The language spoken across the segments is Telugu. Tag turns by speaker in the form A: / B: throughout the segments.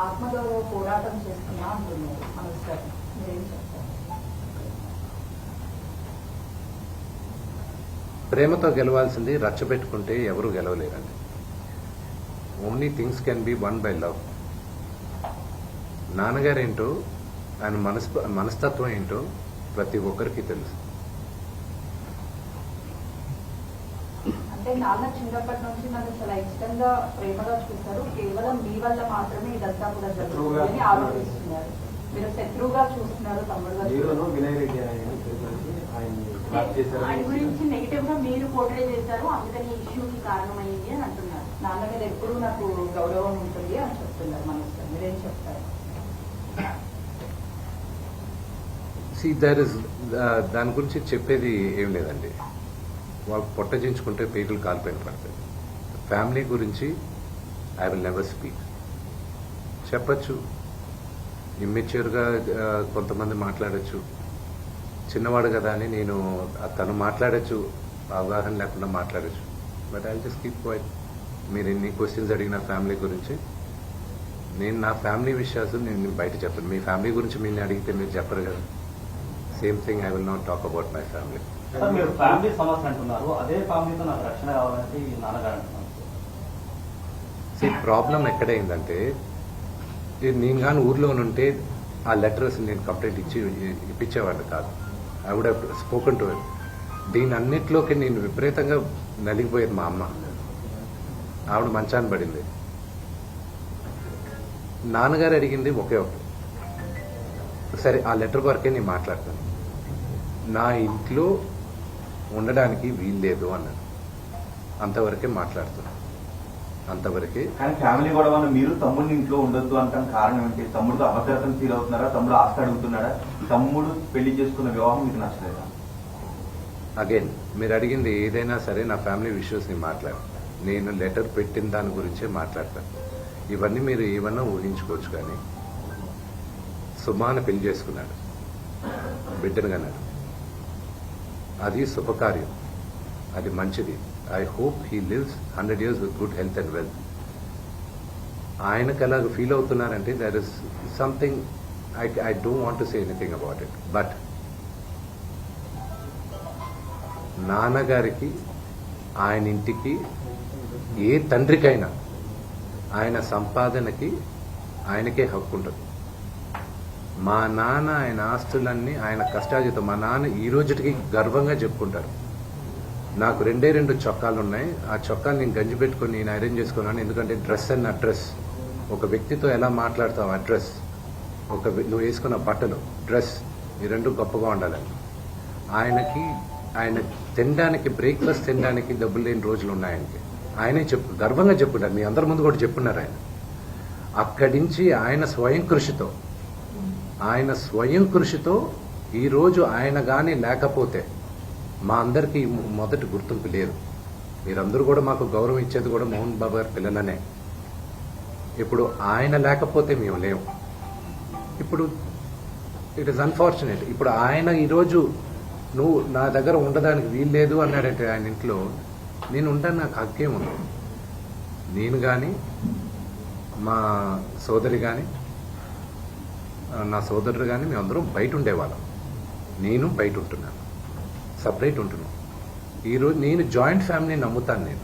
A: ఆత్మగౌరవ పోరాటం చేస్తున్నా అంటున్నారు మనస్సారి, మీరేం చెప్తారు?
B: ప్రేమతో గెలవాల్సింది రచ్చబెట్టుకుంటే ఎవరు గెలవలేరండి. Only things can be won by love. నాన్నగారేంటో ఆయన మనస్తత్వం ఏంటో ప్రతి ఒక్కరికి తెలుసు.
A: అంటే నాన్న చిన్నప్పటి నుంచి నన్ను చాలా ఇష్టంగా ప్రేమగా చూస్తారు, కేవలం మీ వల్ల మాత్రమే ఇదంతా కూడా జరుగుతుందని ఆరోపిస్తున్నారు. మీరు శత్రువుగా చూస్తున్నారు, తమ్ముడుగా
C: ఆయన గురించి నెగిటివ్ గా మీరు పోర్ట్రే చేశారు, అందుకని ఇష్యూకి కారణమైంది అని అంటున్నారు.
A: నాన్న మీద ఎప్పుడూ నాకు గౌరవం ఉంటుంది అని చెప్తున్నారు మనసు, మీరేం చెప్తారు?
B: దాని గురించి చెప్పేది ఏం లేదండి. వాళ్ళు పొట్టజించుకుంటే పేగులు కాలిపోయిన పడతాయి. ఫ్యామిలీ గురించి ఐ విల్ నెవర్ స్పీక్. చెప్పచ్చు, ఇమ్మెచ్యూర్గా కొంతమంది మాట్లాడచ్చు, చిన్నవాడు కదా అని నేను తను మాట్లాడచ్చు, అవగాహన లేకుండా మాట్లాడచ్చు. But I just keep quiet. మీరు ఎన్ని క్వశ్చన్స్ అడిగిన ఫ్యామిలీ గురించి, నేను నా ఫ్యామిలీ విషయాలు నేను బయట చెప్పను. మీ ఫ్యామిలీ గురించి మీరు అడిగితే మీరు చెప్పరు కదా. Same thing I will not talk about my family.
D: మీరు ఫ్యామిలీ సమస్య అంటున్నారు, అదే ఫ్యామిలీతో నాకు రక్షణ కావాలంటే నాన్నగారు అంటున్నారు.
B: ప్రాబ్లం ఎక్కడైందంటే, నేను కానీ ఊర్లో ఉంటే ఆ లెటర్స్ నేను కంప్లైంట్ ఇప్పించేవాడిని కాదు. I would have spoken to it. దీని అన్నిట్లోకి నేను విపరీతంగా నలిగిపోయేది. మా అమ్మ, ఆవిడ మంచాన్ని పడింది. నాన్నగారు అడిగింది ఒకే ఒకటి, సరే ఆ లెటర్ వరకే నేను మాట్లాడతాను, నా ఇంట్లో ఉండడానికి వీల్లేదు అన్నాను. అంతవరకే మాట్లాడుతున్నాను, అంతవరకే.
E: కానీ ఫ్యామిలీ గొడవ మీరు తమ్ముడిని ఇంట్లో ఉండొద్దు అంటాం కారణం ఏంటి? తమ్ముడితో అభద్రతను ఫీల్ అవుతున్నారా? తమ్ముడు ఆస్తి అడుగుతున్నాడా? తమ్ముడు పెళ్లి చేసుకున్న వివాహం మీకు నచ్చలేదా?
B: అగైన్ మీరు అడిగింది ఏదైనా సరే నా ఫ్యామిలీ విషయస్ ని మాట్లాడు. నేను లెటర్ పెట్టిన దాని గురించే మాట్లాడతాను. ఇవన్నీ మీరు ఏమన్నా ఊహించుకోవచ్చు. కానీ సుమాన పెళ్లి చేసుకున్నాడు, బిడ్డను కన్నాడు, అది శుభకార్యం, అది మంచిది. I hope he lives 100 years with good health and wealth. ఆయనకు అలాగ ఫీల్ అవుతున్నారంటే there is something I don't want to say anything about it. But నాన్నగారికి, ఆయన ఇంటికి, ఏ తండ్రికైనా ఆయన సంపాదనకి ఆయనకే హక్కు ఉంటుంది. మా నాన్న ఆయన ఆస్తులన్నీ ఆయన కష్టార్జితం. మా నాన్న ఈ రోజుకి గర్వంగా చెప్పుకుంటారు, నాకు 2 చొక్కాలు ఉన్నాయి, ఆ చొక్కాలు నేను గంజి పెట్టుకుని నేను ఐరన్ చేసుకున్నాను. ఎందుకంటే డ్రెస్ అండ్ అడ్రస్, ఒక వ్యక్తితో ఎలా మాట్లాడతావు అడ్రస్, నువ్వు వేసుకున్న బట్టలు, డ్రెస్, ఈ 2 గొప్పగా ఉండాలని. ఆయన తినడానికి, బ్రేక్ఫాస్ట్ తినడానికి డబ్బులు లేని రోజులు ఉన్నాయనికి ఆయనే గర్వంగా చెప్పుకుంటారు. మీ అందరి ముందు కూడా చెప్పున్నారు. ఆయన అక్కడి నుంచి ఆయన స్వయం కృషితో ఈరోజు ఆయన కానీ లేకపోతే మా అందరికీ మొదటి గుర్తింపు లేదు. మీరందరూ కూడా మాకు గౌరవం ఇచ్చేది కూడా మోహన్ బాబు గారి పిల్లలనే. ఇప్పుడు ఆయన లేకపోతే మేము లేవు. ఇప్పుడు ఇట్ ఈస్ అన్ఫార్చునేట్. ఇప్పుడు ఆయన ఈరోజు నువ్వు నా దగ్గర ఉండడానికి వీల్లేదు అన్నాడంటే ఆయన ఇంట్లో, నేను ఉంటాను, నాకు హక్కేం ఉంది. నేను కానీ, మా సోదరి కానీ, నా సోదరుడు కానీ, మేమందరం బయట ఉండేవాళ్ళం. నేను బయట ఉంటున్నాను, సపరేట్ ఉంటున్నాను. ఈరోజు నేను జాయింట్ ఫ్యామిలీ నమ్ముతాను.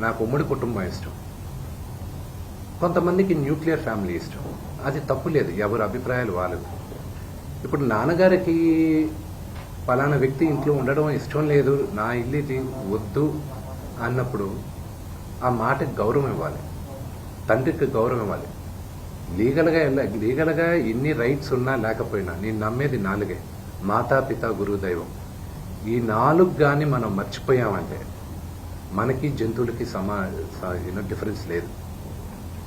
B: నాకు ఉమ్మడి కుటుంబం ఇష్టం, కొంతమందికి న్యూక్లియర్ ఫ్యామిలీ ఇష్టం. అది తప్పు లేదు, ఎవరి అభిప్రాయాలు వాళ్ళవి. ఇప్పుడు నాన్నగారికి పలానా వ్యక్తి ఇంట్లో ఉండడం ఇష్టం లేదు, నా ఇల్లు ఇది వద్దు అన్నప్పుడు ఆ మాటకి గౌరవం ఇవ్వాలి, తండ్రికి గౌరవం ఇవ్వాలి. లీగల్గా ఎన్ని రైట్స్ ఉన్నా లేకపోయినా నేను నమ్మేది 4: మాతా, పిత, గురువు, దైవం. ఈ 4 కానీ మనం మర్చిపోయామంటే మనకి జంతువులకి డిఫరెన్స్ లేదు.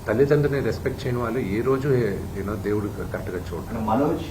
B: తల్లిదండ్రులని రెస్పెక్ట్ చేయని వాళ్ళు ఏ రోజు దేవుడు కరెక్ట్గా చూడండి.
E: మనోజ్